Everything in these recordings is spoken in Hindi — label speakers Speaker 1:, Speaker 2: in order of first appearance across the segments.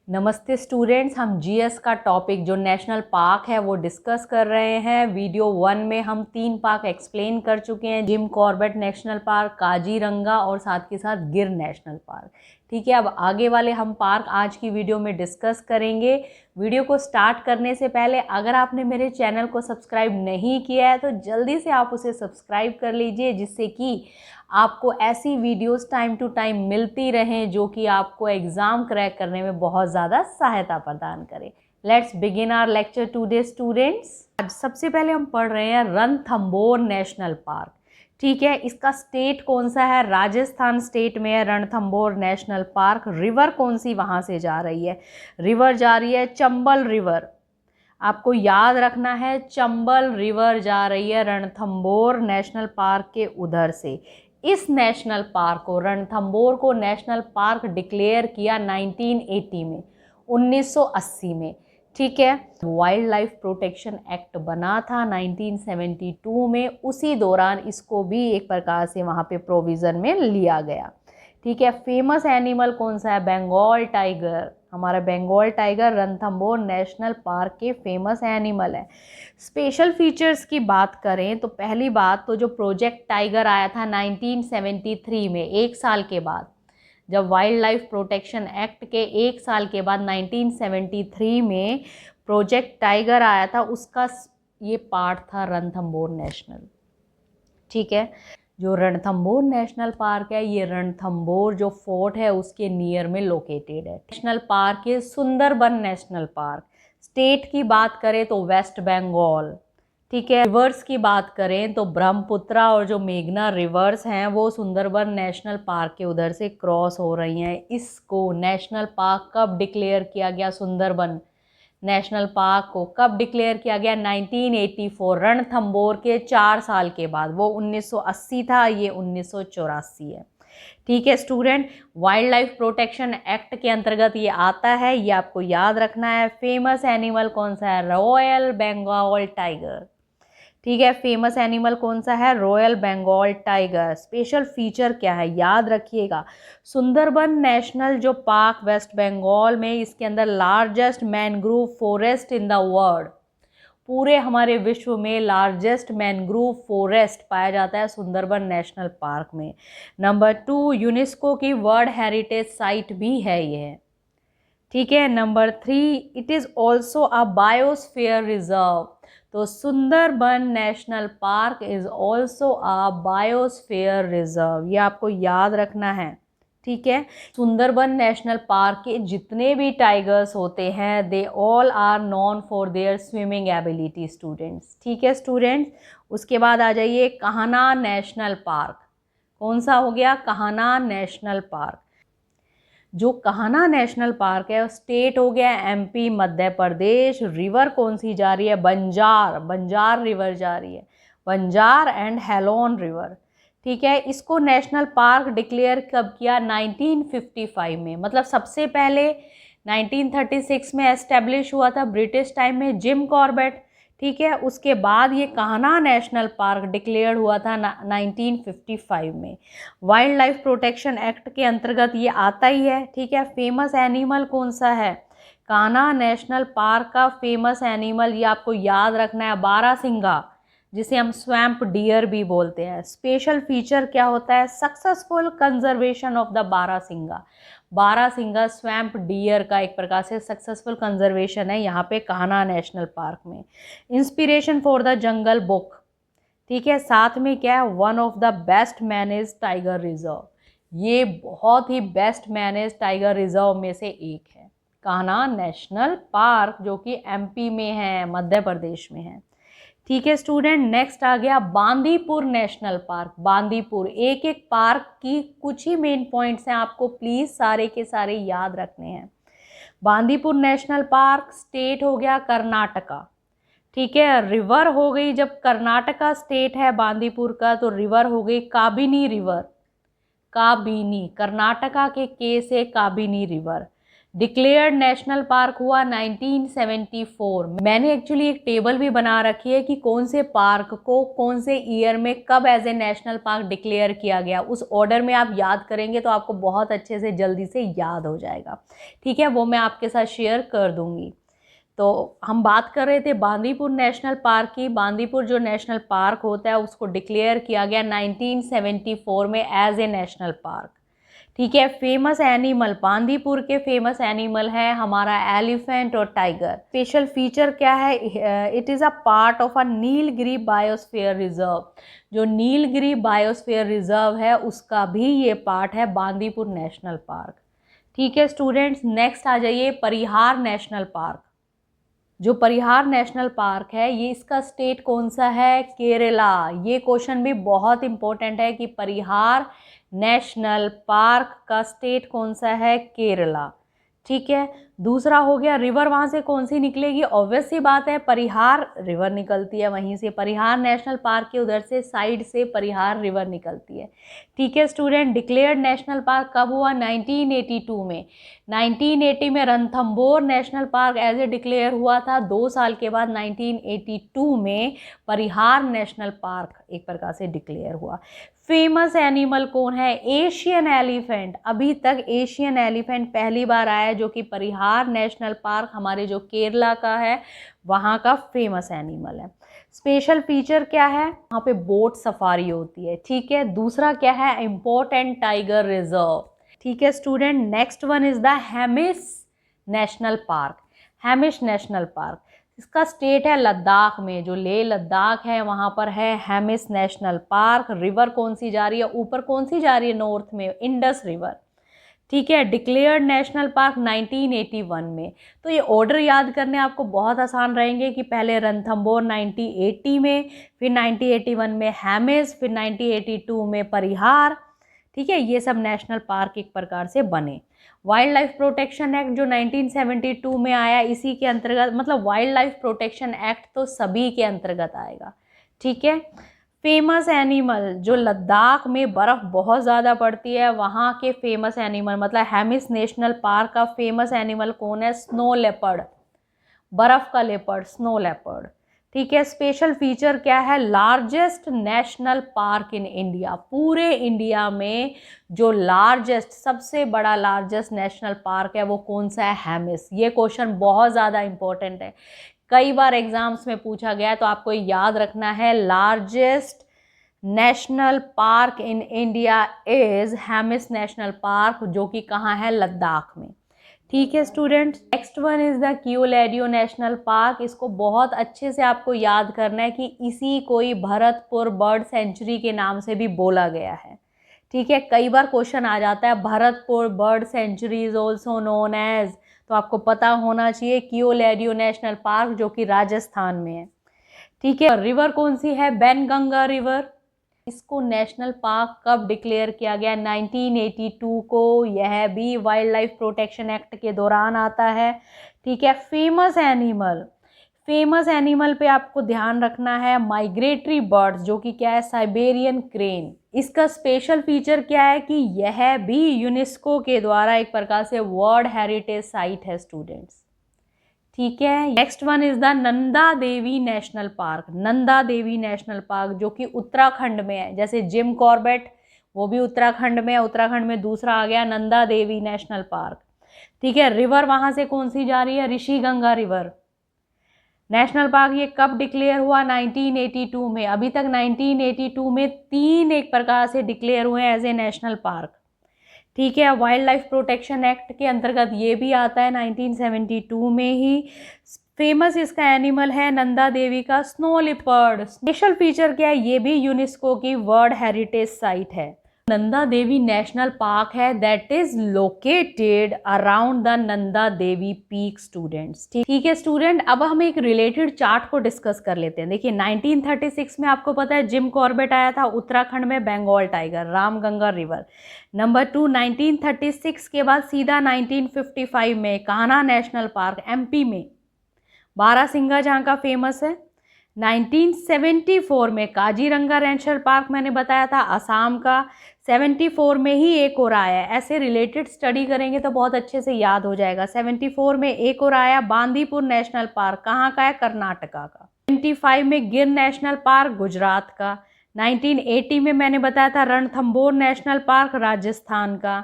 Speaker 1: नमस्ते स्टूडेंट्स, हम जीएस का टॉपिक जो नेशनल पार्क है वो डिस्कस कर रहे हैं। वीडियो 1 में हम 3 पार्क एक्सप्लेन कर चुके हैं, Jim Corbett national park, Kaziranga और साथ के साथ गिर नेशनल पार्क। ठीक है, अब आगे वाले हम पार्क आज की वीडियो में डिस्कस करेंगे। वीडियो को स्टार्ट करने से पहले अगर आपने मेरे चैनल को सब्सक्राइब नहीं किया है तो जल्दी से आप उसे सब्सक्राइब कर लीजिए, जिससे कि आपको ऐसी वीडियोस टाइम टू टाइम मिलती रहें जो कि आपको एग्ज़ाम क्रैक करने में बहुत ज़्यादा सहायता प्रदान करें। Let's begin our lecture today students. आज सबसे पहले हम पढ़ रहे हैं रणथंभौर नेशनल पार्क। ठीक है, इसका स्टेट कौन सा है? राजस्थान स्टेट में है रणथंभौर नेशनल पार्क। रिवर कौन सी वहाँ से जा रही है? रिवर जा रही है चंबल रिवर। आपको याद रखना है, चंबल रिवर जा रही है रणथंभौर नेशनल पार्क के उधर से। इस नेशनल पार्क को, रणथंभौर को नेशनल पार्क डिक्लेयर किया 1980 में, 1980 में। ठीक है, वाइल्ड लाइफ प्रोटेक्शन एक्ट बना था 1972 में, उसी दौरान इसको भी एक प्रकार से वहाँ पे प्रोविज़न में लिया गया। ठीक है, फेमस एनिमल कौन सा है? बंगाल टाइगर। हमारा Bengal tiger Ranthambore national park के फेमस एनिमल है। स्पेशल फीचर्स की बात करें तो पहली बात तो जो प्रोजेक्ट टाइगर आया था 1973 में, एक साल के बाद, जब वाइल्ड लाइफ प्रोटेक्शन एक्ट के एक साल के बाद 1973 में प्रोजेक्ट टाइगर आया था, उसका ये पार्ट था रणथंभौर नेशनल। ठीक है, जो रणथंभौर नेशनल पार्क है, ये रणथंभौर जो फोर्ट है उसके नियर में लोकेटेड है। नेशनल पार्क है सुंदरबन नेशनल पार्क। स्टेट की बात करें तो वेस्ट बंगाल। ठीक है, रिवर्स की बात करें तो ब्रह्मपुत्रा और जो मेघना रिवर्स हैं वो सुंदरबन नेशनल पार्क के उधर से क्रॉस हो रही हैं। इसको नेशनल पार्क कब डिक्लेयर किया गया? सुंदरबन नेशनल पार्क को कब डिक्लेयर किया गया? 1984, रणथंभौर के 4 साल के बाद। वो 1980 था, ये 1984 है। ठीक है student, wild life protection act के अंतर्गत ये आता है, ये आपको याद रखना है। फेमस एनिमल कौन सा है? Royal Bengal tiger. ठीक है, फेमस एनिमल कौन सा है? Royal Bengal tiger. Special feature क्या है? याद रखिएगा, सुंदरबन नेशनल जो पार्क वेस्ट बंगाल में, इसके अंदर largest mangrove forest in the world, पूरे हमारे विश्व में लार्जेस्ट मैनग्रोव फॉरेस्ट पाया जाता है सुंदरबन नेशनल पार्क में। नंबर 2, यूनेस्को की वर्ल्ड हेरिटेज साइट भी है ये। ठीक है, number 3, it is also a biosphere reserve. तो Sundarban national park is also a biosphere reserve, ये आपको याद रखना है। ठीक है, सुंदरबन नेशनल पार्क के जितने भी टाइगर्स होते हैं, they all are known for their swimming ability students. ठीक है स्टूडेंट्स, उसके बाद आ जाइए कान्हा नेशनल पार्क। कौन सा हो गया? Kanha national park. जो कान्हा नेशनल पार्क है स्टेट हो गया एमपी, मध्य प्रदेश। रिवर कौन सी जा रही है? बंजार, बंजार रिवर जा रही है, बंजार एंड हेलोन रिवर। ठीक है, इसको नेशनल पार्क डिक्लेयर कब किया? 1955 में। मतलब सबसे पहले 1936 में एस्टेब्लिश हुआ था ब्रिटिश टाइम में, जिम कॉर्बेट। ठीक है, उसके बाद ये कान्हा नेशनल पार्क डिक्लेयर हुआ था 1955 में। वाइल्ड लाइफ प्रोटेक्शन एक्ट के अंतर्गत ये आता ही है। ठीक है, फेमस एनिमल कौन सा है? कान्हा नेशनल पार्क का फेमस एनिमल, ये आपको याद रखना है, बारहसिंगा, जिसे हम स्वैम्प डियर भी बोलते हैं। स्पेशल फीचर क्या होता है? Successful conservation of the barasingha. Barasingha swamp deer का एक प्रकार से सक्सेसफुल कंजर्वेशन है यहाँ पे कान्हा नेशनल पार्क में। Inspiration for the jungle book. ठीक है, साथ में क्या है? One of the best manage tiger reserve. ये बहुत ही बेस्ट मैनेज टाइगर रिजर्व में से एक है, कान्हा नेशनल पार्क, जो कि एमपी में है, मध्य प्रदेश में है। ठीक है स्टूडेंट, नेक्स्ट आ गया बांदीपुर नेशनल पार्क। बांदीपुर, एक एक पार्क की कुछ ही मेन पॉइंट्स हैं, आपको प्लीज सारे के सारे याद रखने हैं। बांदीपुर नेशनल पार्क, स्टेट हो गया कर्नाटका। ठीक है, रिवर हो गई, जब कर्नाटका स्टेट है बांदीपुर का, तो रिवर हो गई काबिनी रिवर। काबिनी, कर्नाटका के के से Kabini river. Declared national park हुआ 1974। मैंने एक्चुअली एक टेबल भी बना रखी है कि कौन से पार्क को कौन से ईयर में कब as a national park declare किया गया। उस ऑर्डर में आप याद करेंगे तो आपको बहुत अच्छे से जल्दी से याद हो जाएगा। ठीक है, वो मैं आपके साथ शेयर कर दूंगी। तो हम बात कर रहे थे बांदीपुर नेशनल पार्क की। बांदीपुर जो नेशनल पार्क होता है उसको डिक्लेयर किया गया 1974 में एज ए नेशनल पार्क। ठीक है, फेमस एनिमल, बांदीपुर के फेमस एनिमल है हमारा एलिफेंट और टाइगर। स्पेशल फीचर क्या है, it is a part of a Nilgiri biosphere reserve. जो नीलगिरी बायोस्फीयर रिजर्व है उसका भी ये पार्ट है बांदीपुर नेशनल पार्क। ठीक है स्टूडेंट्स, नेक्स्ट आ जाइए परिहार नेशनल पार्क। जो परिहार नेशनल पार्क है ये इसका स्टेट कौन सा है, केरला। ये क्वेश्चन भी बहुत इंपॉर्टेंट है कि परिहार नेशनल पार्क का स्टेट कौन सा है, केरला। ठीक है, दूसरा हो गया रिवर वहाँ से कौन सी निकलेगी, ऑब्वियस सी बात है परिहार रिवर निकलती है वहीं से। परिहार नेशनल पार्क के उधर से साइड से परिहार रिवर निकलती है। ठीक है स्टूडेंट, डिक्लेयर्ड नेशनल पार्क कब हुआ, 1982 में। 1980 में Ranthambore national park as a declare हुआ था। 2 साल के बाद 1982 में परिहार नेशनल पार्क एक प्रकार से डिक्लेयर हुआ। फेमस एनिमल कौन है, एशियन एलिफेंट। अभी तक एशियन एलिफेंट पहली बार आया है जो कि परिहार नेशनल पार्क हमारे जो केरला का है वहाँ का फेमस एनिमल है। स्पेशल फीचर क्या है, वहाँ पे बोट सफारी होती है। ठीक है, दूसरा क्या है, इम्पोर्टेंट टाइगर रिजर्व। ठीक है student, next one is the Hemis national park. Hemis national park इसका स्टेट है लद्दाख में। जो लेह लद्दाख है वहाँ पर है हेमिस नेशनल पार्क। रिवर कौन सी जा रही है, ऊपर कौन सी जा रही है, नॉर्थ में इंडस रिवर। ठीक है, डिक्लेयर्ड नेशनल पार्क 1981 में। तो ये ऑर्डर याद करने आपको बहुत आसान रहेंगे कि पहले रणथंभौर 1980 में, फिर 1981 में हेमिस, फिर 1982 में परिहार। ठीक है, ये सब नेशनल पार्क एक प्रकार से बने। वाइल्ड लाइफ प्रोटेक्शन एक्ट जो 1972 में आया इसी के अंतर्गत, मतलब वाइल्ड लाइफ प्रोटेक्शन एक्ट तो सभी के अंतर्गत आएगा। ठीक है, फेमस एनिमल जो लद्दाख में बर्फ़ बहुत ज़्यादा पड़ती है वहाँ के फेमस एनिमल, मतलब हेमिस नेशनल पार्क का फेमस एनिमल कौन है, स्नो लेपर्ड, बर्फ़ का लेपर्ड, स्नो लेपर्ड। ठीक है, स्पेशल फीचर क्या है, largest national park in India. पूरे इंडिया में जो लार्जेस्ट, सबसे बड़ा लार्जेस्ट नेशनल पार्क है वो कौन सा है, हेमिस। ये क्वेश्चन बहुत ज़्यादा इंपॉर्टेंट है, कई बार एग्जाम्स में पूछा गया है, तो आपको याद रखना है largest national park in India is Hemis national park, जो कि कहाँ है, लद्दाख में। ठीक है students, next one is the Keoladeo national park. इसको बहुत अच्छे से आपको याद करना है कि इसी कोई भरतपुर बर्ड सेंचुरी के नाम से भी बोला गया है। ठीक है, कई बार क्वेश्चन आ जाता है Bharatpur bird sanctuary is also known as, तो आपको पता होना चाहिए क्यूलेडियो नेशनल पार्क जो कि राजस्थान में है। ठीक है, रिवर कौन सी है, बैनगंगा रिवर। इसको नेशनल पार्क कब डिक्लेयर किया गया, 1982 को। यह भी वाइल्ड लाइफ प्रोटेक्शन एक्ट के दौरान आता है। ठीक है, फेमस एनिमल, फेमस एनिमल पे आपको ध्यान रखना है माइग्रेटरी बर्ड्स, जो कि क्या है, साइबेरियन क्रेन। इसका स्पेशल फीचर क्या है कि यह भी यूनेस्को के द्वारा एक प्रकार से वर्ल्ड हेरिटेज साइट है स्टूडेंट्स। ठीक है, next one is the Nanda Devi national park. Nanda Devi national park जो कि उत्तराखंड में है, जैसे जिम कॉर्बेट वो भी उत्तराखंड में है, उत्तराखंड में दूसरा आ गया नंदा देवी नेशनल पार्क। ठीक है, रिवर वहां से कौन सी जा रही है, ऋषिगंगा रिवर। नेशनल पार्क ये कब डिक्लेयर हुआ, 1982 में। अभी तक 1982 में 3 एक प्रकार से डिक्लेयर हुए एज ए नेशनल पार्क। ठीक है, वाइल्ड लाइफ प्रोटेक्शन एक्ट के अंतर्गत ये भी आता है 1972 में ही। फेमस इसका एनिमल है नंदा देवी का स्नो लिपर्ड। स्पेशल फीचर क्या है, ये भी यूनेस्को की वर्ल्ड हेरिटेज साइट है। नंदा देवी नेशनल पार्क है that is located around the Nanda Devi peak students. ठीक है स्टूडेंट, अब हम एक रिलेटेड चार्ट को डिस्कस कर लेते हैं। देखिए 1936 में आपको पता है जिम कॉर्बेट आया था उत्तराखंड में, Bengal tiger, Ramganga river. Number 2, 1936 के बाद सीधा 1955 में कान्हा नेशनल पार्क एमपी में, बारासिंगा जहाँ का फेमस है। 1974 में काजीरंगा नेशनल पार्क मैंने बताया था असम का। 74 में ही एक और आया है। ऐसे रिलेटेड स्टडी करेंगे तो बहुत अच्छे से याद हो जाएगा। 74 में एक और आया, बांदीपुर नेशनल पार्क कहाँ का है? कर्नाटका का। 25 में गिर नेशनल पार्क गुजरात का। 1980 में मैंने बताया था रणथंभौर नेशनल पार्क राजस्थान का।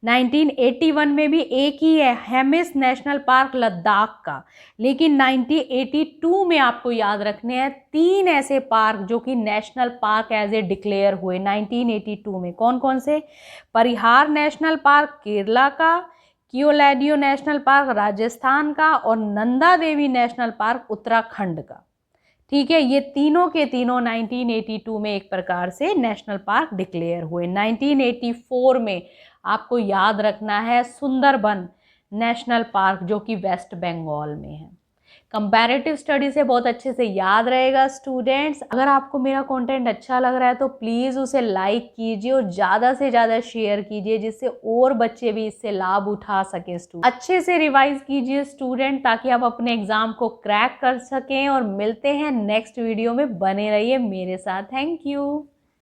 Speaker 1: 1981 में भी एक ही है, हेमिस नेशनल पार्क लद्दाख का। लेकिन 1982 में आपको याद रखने हैं 3 ऐसे पार्क जो कि national park as a declare हुए 1982 में। कौन कौन से? परिहार नेशनल पार्क केरला का, कियोलैडियो नेशनल पार्क राजस्थान का और नंदा देवी नेशनल पार्क उत्तराखंड का। ठीक है, ये तीनों के तीनों 1982 में एक प्रकार से नेशनल पार्क डिक्लेयर हुए। 1984 में आपको याद रखना है सुंदरबन नेशनल पार्क जो कि वेस्ट बंगाल में है। कंपैरेटिव स्टडी से बहुत अच्छे से याद रहेगा स्टूडेंट्स। अगर आपको मेरा कंटेंट अच्छा लग रहा है तो प्लीज़ उसे लाइक कीजिए और ज़्यादा से ज़्यादा शेयर कीजिए जिससे और बच्चे भी इससे लाभ उठा सकें। अच्छे से रिवाइज कीजिए स्टूडेंट ताकि आप अपने एग्ज़ाम को क्रैक कर सकें। और मिलते हैं नेक्स्ट वीडियो में, बने रहिए मेरे साथ। Thank you.